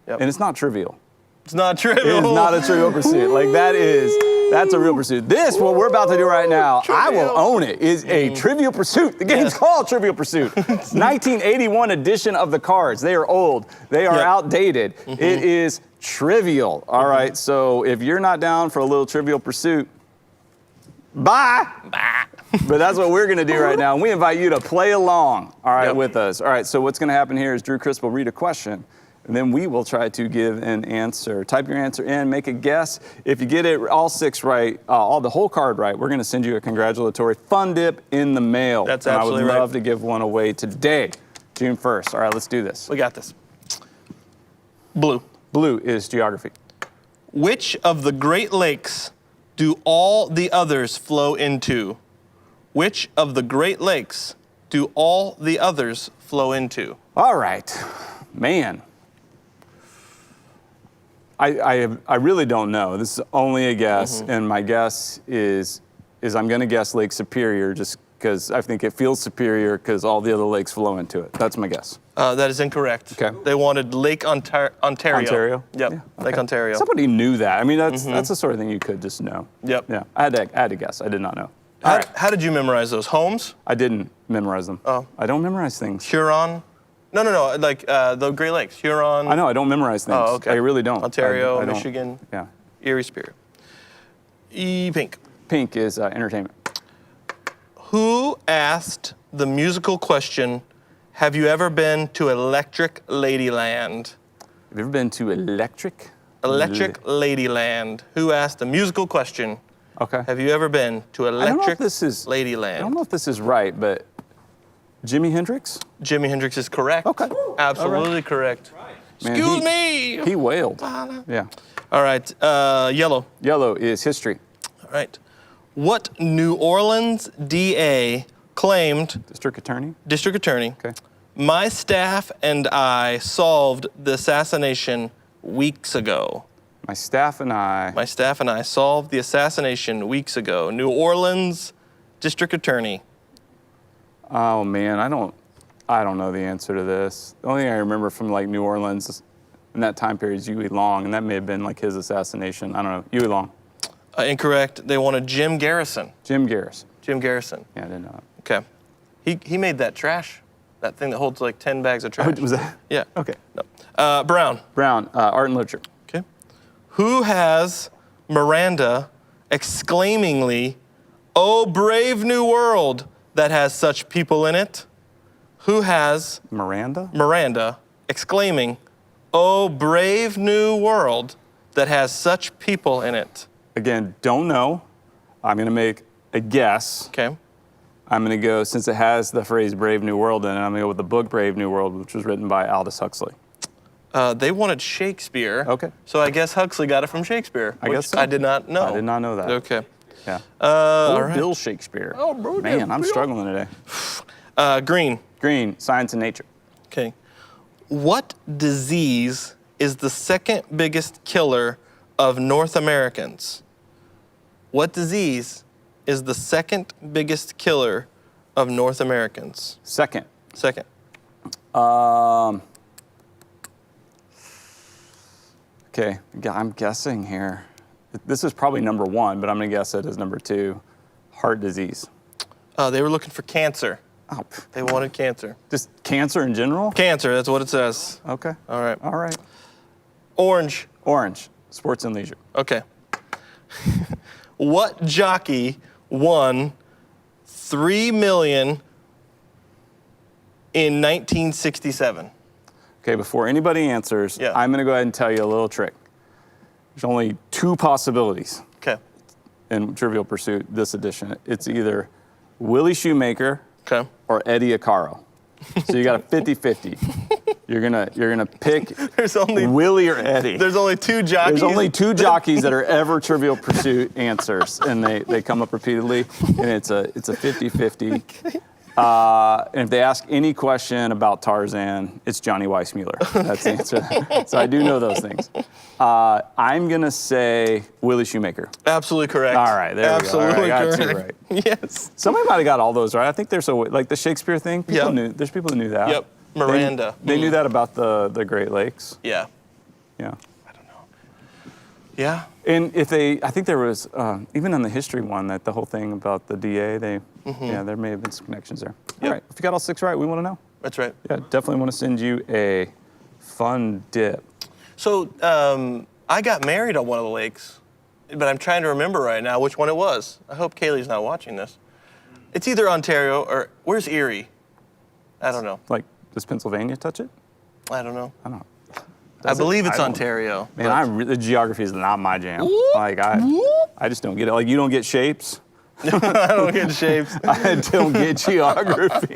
Yep. And it's not trivial. It's not trivial. It is not a trivial pursuit. Like that's a real pursuit. This, what we're about to do right now, I will own it, is a Trivial Pursuit. The game's called Trivial Pursuit. 1981 edition of the cards. They are old. They are outdated. It is trivial. All right, so if you're not down for a little Trivial Pursuit, bye. But that's what we're going to do right now. And we invite you to play along, with us. All right, so what's going to happen here is Drew Chris will read a question, and then we will try to give an answer. Type your answer in, make a guess. If you get it all 6 right, the whole card right, we're going to send you a congratulatory fun dip in the mail. That's absolutely right. I would love to give one away today, June 1st. All right, let's do this. We got this. Blue. Blue is geography. Which of the Great Lakes do all the others flow into? Which of the Great Lakes do all the others flow into? All right, man. I really don't know. This is only a guess, and my guess is I'm going to guess Lake Superior, just because I think it feels superior because all the other lakes flow into it. That's my guess. That is incorrect. Okay. They wanted Lake Ontario. Ontario? Yep. Yeah, Lake okay. Ontario. Somebody knew that. I mean, that's the sort of thing you could just know. Yep. Yeah. I had to guess. I did not know. All right. How did you memorize those? Holmes? I didn't memorize them. Oh. I don't memorize things. Huron? No. Like the Great Lakes. Huron. I know. I don't memorize things. Oh, okay. I really don't. Ontario, I don't. Michigan. Yeah. Erie, Superior. Pink. Pink is entertainment. Who asked the musical question, have you ever been to Electric Ladyland? Have you ever been to Electric? Electric Ladyland. Who asked the musical question, Okay. have you ever been to Electric Ladyland? I don't know if this is right, but Jimi Hendrix? Jimi Hendrix is correct. Okay. Absolutely correct. Man, Excuse me. He wailed. Yeah. All right. Yellow. Yellow is history. All right. What New Orleans DA claimed, District Attorney? District Attorney, Okay. my staff and I solved the assassination weeks ago. My staff and I. My staff and I solved the assassination weeks ago. New Orleans District Attorney. Oh man, I don't know the answer to this. The only thing I remember from like New Orleans in that time period is Huey Long, and that may have been like his assassination. I don't know. Huey Long. Incorrect. They wanted Jim Garrison. Jim Garrison. Jim Garrison. Yeah, I didn't know. Okay. He made that trash, that thing that holds like 10 bags of trash. Oh, was that? Yeah. Okay. No. Brown. Brown, art and literature. Okay. Who has Miranda exclaimingly, "Oh, brave new world that has such people in it"? Who has Miranda? Miranda exclaiming, "Oh, brave new world that has such people in it"? Again, don't know. I'm going to make a guess. Okay. I'm going to go, since it has the phrase Brave New World in it, I'm going to go with the book Brave New World, which was written by Aldous Huxley. They wanted Shakespeare. Okay. So I guess Huxley got it from Shakespeare. I guess so. I did not know. I did not know that. Okay. Yeah. All right. Bill Shakespeare. Oh, bro, Man, I'm Bill. struggling today. Green. Green, science and nature. Okay. What disease is the second biggest killer of North Americans? What disease is the second biggest killer of North Americans? Second. Second. Okay, I'm guessing here. This is probably number one, but I'm going to guess it as number two. Heart disease. They were looking for cancer. Oh, They wanted cancer. just cancer in general? Cancer, that's what it says. Okay. All right. All right. Orange. Orange, sports and leisure. Okay. What jockey won $3 million in 1967? Okay, before anybody answers, Yeah. I'm going to go ahead and tell you a little trick. There's only two possibilities Okay. in Trivial Pursuit this edition. It's either Willie Shoemaker Okay. or Eddie Acaro. So you got a 50-50. You're gonna pick There's only Willie or Eddie. There's only two jockeys. There's only two jockeys that are ever Trivial Pursuit answers, and they come up repeatedly, and it's a 50-50. And if they ask any question about Tarzan, it's Johnny Weissmuller. That's the answer. So I do know those things. I'm gonna say Willie Shoemaker. Absolutely correct. All right, there we go. All right, Absolutely I got two correct. right. Yes. Somebody might have got all those right. I think there's like the Shakespeare thing. People Yep. there's people who knew that. Yep. Miranda. They knew that about the Great Lakes. Yeah. Yeah. I don't know. Yeah. And I think there was, even on the history one, that the whole thing about the DA, there may have been some connections there. Yep. All right, if you got all six right, we want to know. That's right. Yeah, definitely want to send you a fun dip. So I got married on one of the lakes, but I'm trying to remember right now which one it was. I hope Kaylee's not watching this. It's either Ontario or where's Erie? I don't know. Like, does Pennsylvania touch it? I don't know. I don't know. I believe it's I don't- Ontario. Man, the geography is not my jam. Like, I just don't get it. Like, you don't get shapes. I don't get shapes. I don't get geography.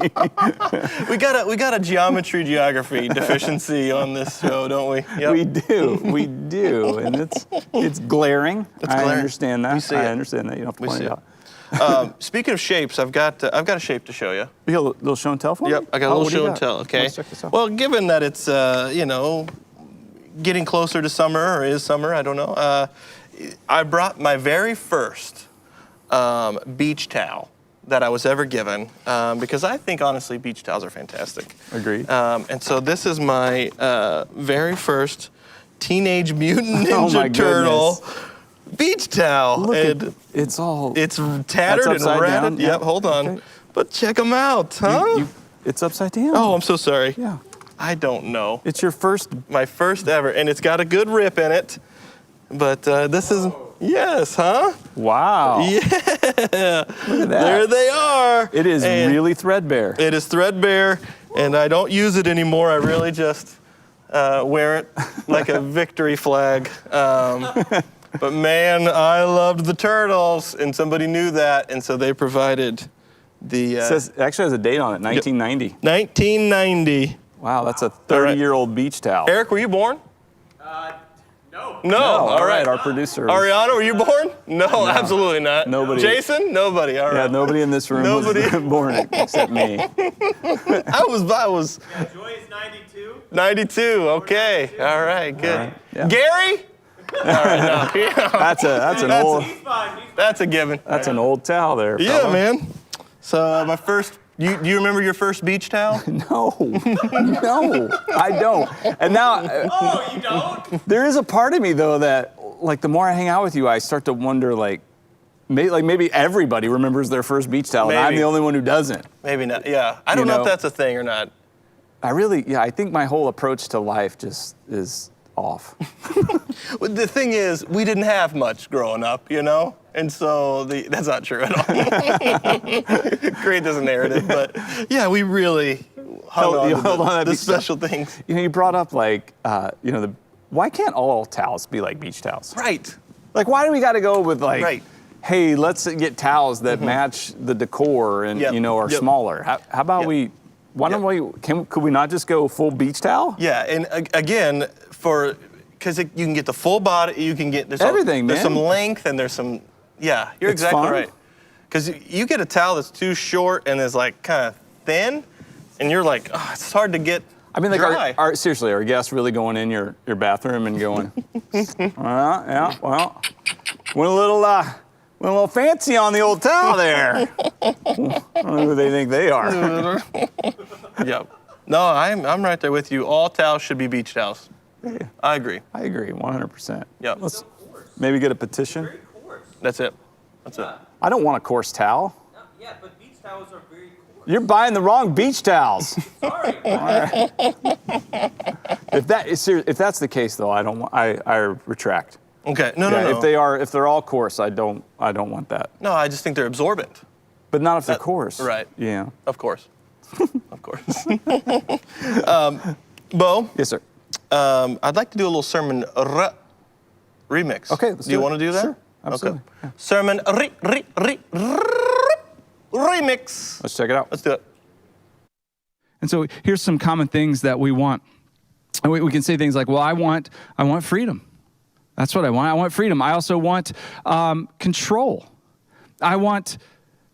We got a geography deficiency on this show, don't we? Yep. We do, and it's glaring. I glaring. understand that. We see I it. understand that. You don't have to We point see it it. out. Speaking of shapes, I've got a shape to show you. You got a little show and tell for me? Yep, I got a Oh, little what do you show and got? tell. Okay. Let's check this out. Well, given that it's getting closer to summer or is summer, I don't know. I brought my very first beach towel. that I was ever given because I think, honestly, beach towels are fantastic. Agreed. And so this is my very first Teenage Mutant Oh my Ninja Turtle goodness. beach towel. Look And at, it's all. it's tattered and upside ratted. down? Yep, Yeah. hold on. Okay. But check them out, huh? It's upside down. Oh, I'm so sorry. Yeah. I don't know. It's your first. My first ever, and it's got a good rip in it. But this is, yes, huh? Wow. Yeah. Look at that. There they are. It is And really threadbare. it is threadbare, and I don't use it anymore. I really just wear it like a victory flag. But man, I loved the turtles, and somebody knew that, and so they provided the It actually has a date on it, 1990. 1990. Wow, that's a right. 30-year-old beach towel. Eric, were you born? No. No. all right. Our producer. Ariana, were you born? No, absolutely not. Nobody. Jason? Nobody. All Yeah, right. nobody in this room Nobody. was born except me. I was Joy is 92. 92. Okay. All right. Good. right, yeah. Gary? All right. No. Yeah. That's That's a given. an old towel there. Yeah, fella. man. So my first. Do you remember your first beach towel? No, no, I don't. And now, Oh, you don't? there is a part of me though that, like, the more I hang out with you, I start to wonder, like maybe everybody remembers their first beach towel, and I'm Maybe. the only one who doesn't. Maybe not. Yeah. I don't know if that's a thing or not. I think my whole approach to life just is off. Well, the thing is, we didn't have much growing up, you know? And so that's not true at all. Create this narrative, but yeah, we really hung on to the beach special things. You know, you brought up why can't all towels be like beach towels? Right. Like, why do we got to go with like, Right. hey, let's get towels that match the decor and Yep. are Yep. smaller? How about Yep. why don't we? Could we not just go full beach towel? Yeah, and again, because you can get the full body, you can get Everything, there's man. some length and there's some. Yeah, you're It's exactly fun. right. Because you get a towel that's too short and is like kind of thin, and you're like, oh, it's hard to get. I mean, like, dry. seriously, are guests really going in your bathroom and going, yeah, well, went a little fancy on the old towel there. I don't know who they think they are. Yep. No, I'm right there with you. All towels should be beach towels. I agree. I agree, 100%. Yep. Let's maybe get a petition. That's it. That's it. I don't want a coarse towel. Yeah, but beach towels are very coarse. You're buying the wrong beach towels. Sorry. If that's the case, though, I retract. Okay. No, Yeah, no, no. if they're all coarse, I don't want that. No, I just think they're absorbent. But not if they're coarse. right. Yeah. Of course. Of course. Bo, Yes, sir. I'd like to do a little sermon remix. Okay, let's do you do it. want to do that? Sure, absolutely. Okay. Yeah. Sermon remix. Let's check it out. Let's do it. And so here's some common things that we want. And we can say things like, well, I want freedom. That's what I want. I want freedom. I also want control. I want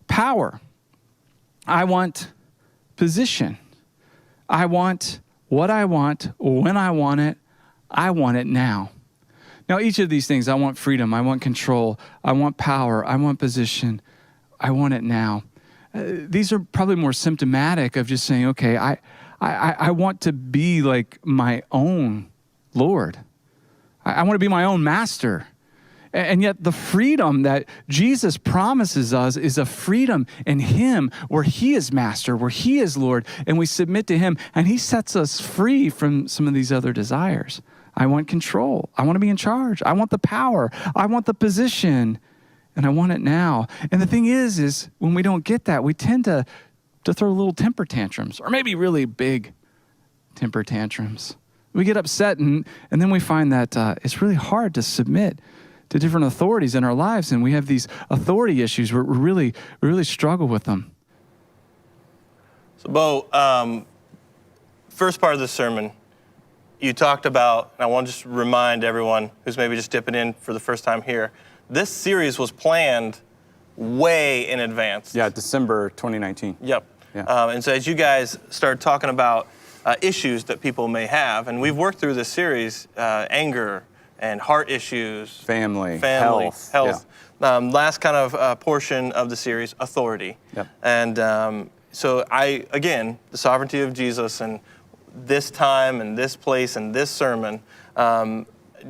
power. I want position. I want what I want when I want it now. Now, each of these things, I want freedom, I want control, I want power, I want position, I want it now. These are probably more symptomatic of just saying, okay, I want to be like my own Lord. I want to be my own master. And yet the freedom that Jesus promises us is a freedom in him where he is master, where he is Lord, and we submit to him, and he sets us free from some of these other desires. I want control. I want to be in charge. I want the power. I want the position, and I want it now. And the thing is when we don't get that, we tend to throw little temper tantrums, or maybe really big temper tantrums. We get upset, and then we find that it's really hard to submit to different authorities in our lives, and we have these authority issues where we really struggle with them. So, Bo, first part of the sermon, you talked about, and I want to just remind everyone who's maybe just dipping in for the first time here, this series was planned way in advance. Yeah, December 2019. Yep. Yeah. And so as you guys started talking about issues that people may have, and we've worked through this series, anger and heart issues, family, health. Yeah. Last kind of portion of the series, authority. Yep. And so again, the sovereignty of Jesus and this time and this place and this sermon,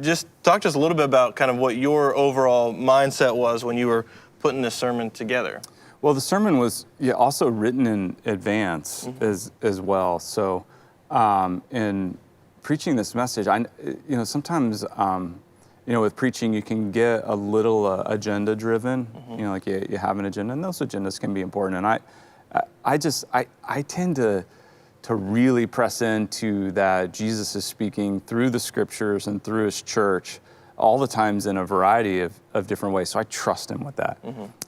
just talk to us a little bit about kind of what your overall mindset was when you were putting this sermon together. Well, the sermon was also written in advance as well. So in preaching this message, sometimes with preaching you can get a little agenda driven. Like you have an agenda, and those agendas can be important. And I tend to really press into that Jesus is speaking through the scriptures and through his church all the times in a variety of different ways. So I trust him with that.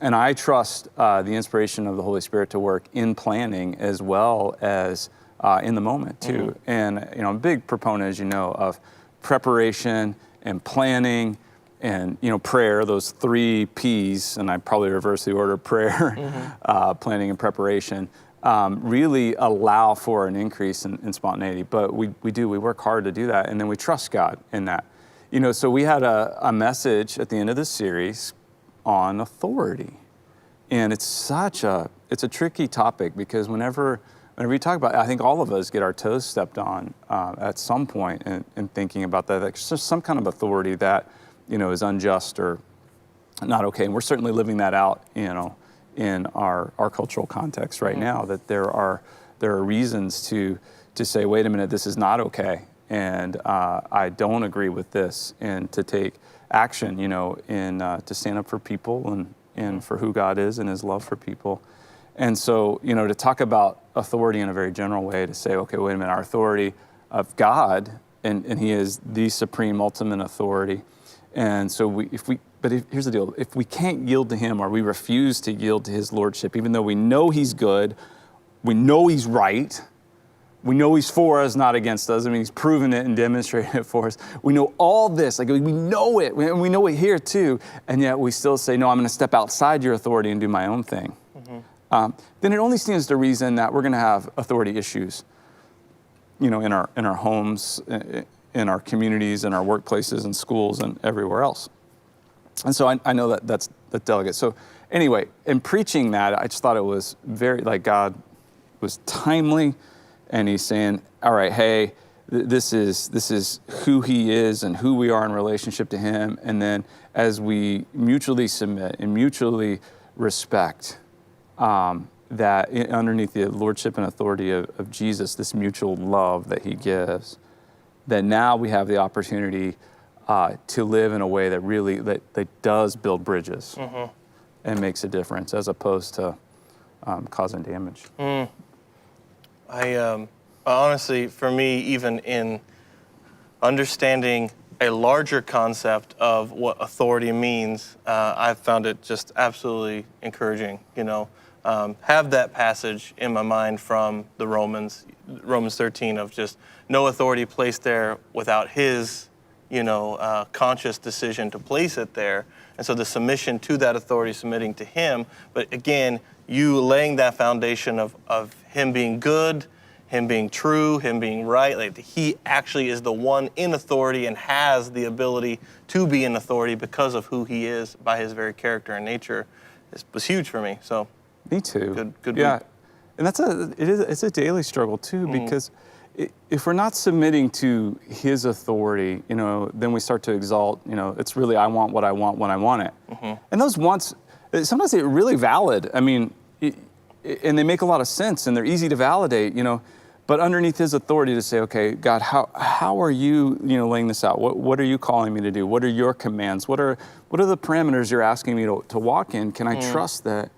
And I trust the inspiration of the Holy Spirit to work in planning as well as in the moment too. And I'm a big proponent, as you know, of preparation and planning and prayer, those 3 P's, and I probably reverse the order: prayer, planning, and preparation. Really allow for an increase in spontaneity. But we work hard to do that, and then we trust God in that. So we had a message at the end of this series on authority. And it's a tricky topic, because whenever you talk about it, I think all of us get our toes stepped on at some point in thinking about that. There's just some kind of authority that, is unjust or not okay. And we're certainly living that out, in our cultural context right now, that there are reasons to say, wait a minute, this is not okay. And I don't agree with this, and to take action, to stand up for people and for who God is and his love for people. And so, to talk about authority in a very general way, to say, okay, wait a minute, our authority of God, and he is the supreme ultimate authority. And so here's the deal. If we can't yield to him, or we refuse to yield to his lordship, even though we know he's good, we know he's right, we know he's for us, not against us. I mean, he's proven it and demonstrated it for us. We know all this. Like, we know it. And we know it here too. And yet we still say, no, I'm going to step outside your authority and do my own thing. Then it only stands to reason that we're going to have authority issues, in our homes, in our communities, in our workplaces and schools and everywhere else. And so I know that's delicate. So anyway, in preaching that, I just thought it was very, God was timely. And he's saying, all right, hey, this is who he is and who we are in relationship to him. And then as we mutually submit and mutually respect, that underneath the lordship and authority of Jesus, this mutual love that he gives, that now we have the opportunity to live in a way that really that does build bridges and makes a difference, as opposed to causing damage. I honestly, for me, even in understanding a larger concept of what authority means, I've found it just absolutely encouraging. Have that passage in my mind from the Romans 13, of just no authority placed there without his, conscious decision to place it there. And so the submission to that authority, submitting to him, but again, you laying that foundation of him being good, him being true, him being right. Like, he actually is the one in authority and has the ability to be in authority because of who he is by his very character and nature. It was huge for me. So, me too. Good. Yeah, and it's a daily struggle too, because if we're not submitting to his authority, then we start to exalt. It's really, I want what I want when I want it. And those wants, sometimes they're really valid. I mean, and they make a lot of sense, and they're easy to validate. But underneath his authority, to say, okay, God, how are you, laying this out? What are you calling me to do? What are your commands? What are the parameters you're asking me to walk in? Can I trust that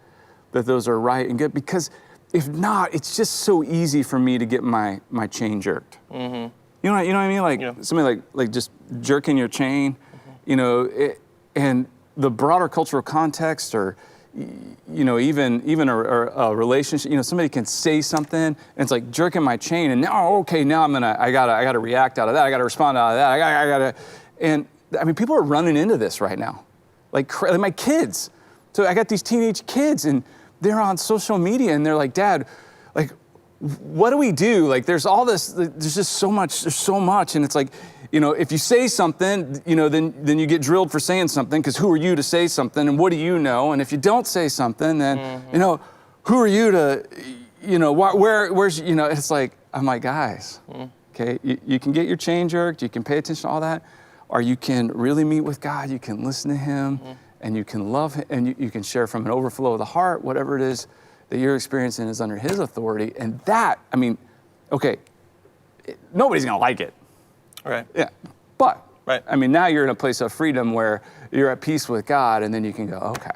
those are right and good? Because if not, it's just so easy for me to get my chain jerked. You know what I mean? Like somebody like just jerking your chain, and the broader cultural context, or even a relationship, somebody can say something and it's like jerking my chain, and now I gotta react out of that. I gotta respond out of that. I gotta, and I mean, people are running into this right now. Like my kids. So I got these teenage kids, and they're on social media, and they're like, Dad, like, what do we do? Like, there's all this, there's just so much. And it's like, you know, if you say something, you know, then you get drilled for saying something, because who are you to say something, and what do you know? And if you don't say something, then, you know, who are you to, you know, where's, you know, it's like, I'm like, guys, okay, you can get your chain jerked, you can pay attention to all that, or you can really meet with God, you can listen to him, and you can love him, and you can share from an overflow of the heart, whatever it is that you're experiencing is under his authority. And that, I mean, okay, nobody's gonna like it. Right. Yeah, but, right. I mean, now you're in a place of freedom where you're at peace with God, and then you can go, okay.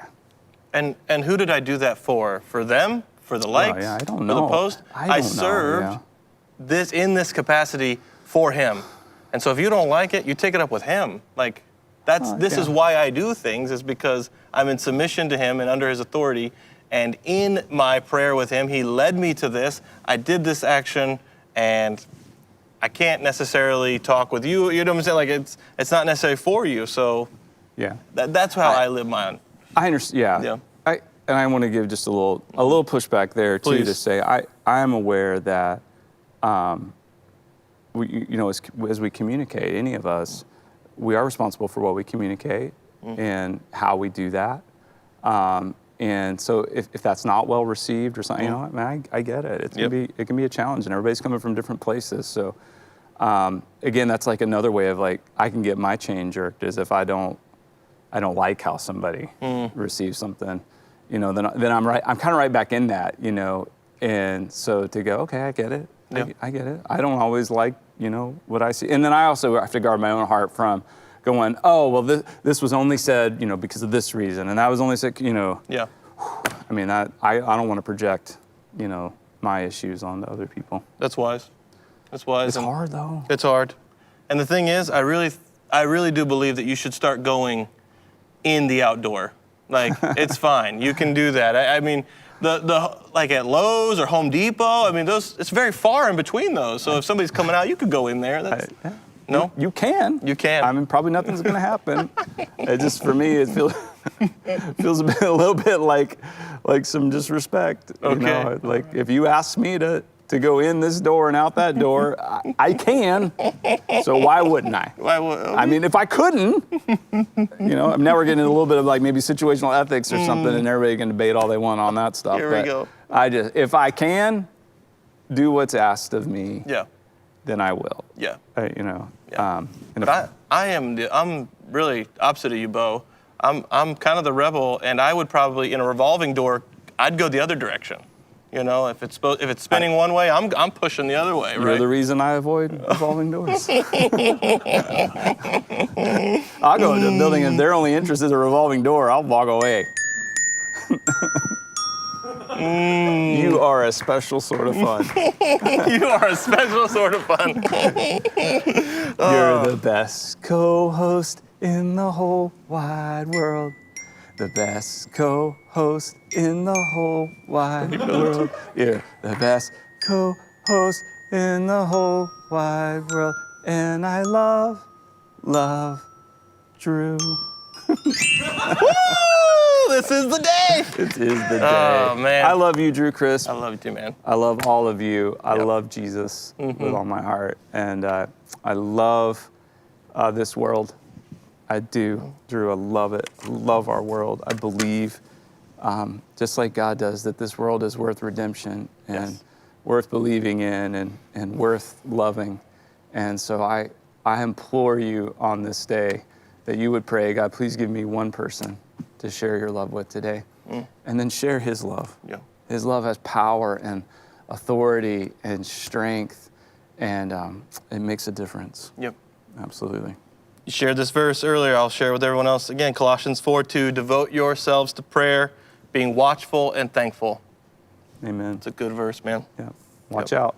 And who did I do that for? For them? For the likes? Yeah, I don't For know. the post? I served this in this capacity for him. And so if you don't like it, you take it up with him. Like, this is why I do things, is because I'm in submission to him and under his authority. And in my prayer with him, he led me to this. I did this action, and I can't necessarily talk with you. You know what I'm saying? Like, it's not necessarily for you. So yeah, that's how I live mine. I understand. Yeah. And I want to give just a little pushback there too. Please. To say I am aware that, we, you know, as we communicate, any of us, we are responsible for what we communicate and how we do that. And so if that's not well received or something, you know, I mean, I get it. It can be a challenge, and everybody's coming from different places. So again, that's like another way of, like, I can get my chain jerked, is if I don't like how somebody receives something, you know, then I'm kind of right back in that, you know. And so to go, okay, I get it. I get it. I don't always like, you know, what I see. And then I also have to guard my own heart from going, oh, well, this was only said, you know, because of this reason, and that was only said, you know. Yeah. I mean, I don't want to project, you know, my issues onto other people. That's wise. That's wise. It's hard, though. It's hard. And the thing is, I really do believe that you should start going in the outdoor. Like, it's fine. You can do that. I mean, the like at Lowe's or Home Depot, I mean, it's very far in between those. So if somebody's coming out, you could go in there. No? You can. You can. I mean, probably nothing's going to happen. It just, for me, it feels a little bit like some disrespect. Okay. You know? Like, if you ask me to go in this door and out that door, I can. So why wouldn't I? I mean, if I couldn't, you know, now we're getting into a little bit of, like, maybe situational ethics or something, and everybody can debate all they want on that stuff. Here we go. If I can do what's asked of me, then I will. Yeah. You know. Yeah. But I'm really opposite of you, Bo. I'm kind of the rebel, and I would probably, in a revolving door, I'd go the other direction. You know, if it's spinning one way, I'm pushing the other way, right? You're the reason I avoid revolving doors. I'll go into a building, and they're only interested in a revolving door, I'll walk away. You are a special sort of fun. You are a special sort of fun. You're the best co-host in the whole wide world. The best co-host in the whole wide world. You're the best co-host in the whole wide world. And I love Drew. Woo! This is the day. It is the day. Oh, man. I love you, Drew, Chris. I love you too, man. I love all of you. I love Jesus with all my heart. And I love this world. I do, Drew. I love it. I love our world. I believe, just like God does, that this world is worth redemption and worth believing in and worth loving. And so I implore you on this day that you would pray, God, please give me one person to share your love with today. And then share his love. Yeah. His love has power and authority and strength, and it makes a difference. Yep. Absolutely. You shared this verse earlier. I'll share with everyone else again. Colossians 4:2, devote yourselves to prayer, being watchful and thankful. Amen. It's a good verse, man. Yeah. Watch out.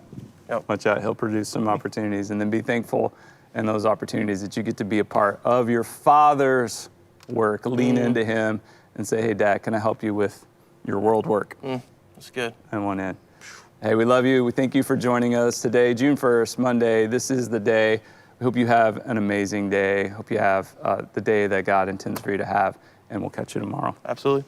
Yep. Watch out. He'll produce some opportunities, and then be thankful in those opportunities that you get to be a part of your Father's work. Lean into him and say, hey, Dad, can I help you with your world work? That's good. And one end. Hey, we love you. We thank you for joining us today, June 1st, Monday. This is the day. We hope you have an amazing day. Hope you have the day that God intends for you to have, and we'll catch you tomorrow. Absolutely.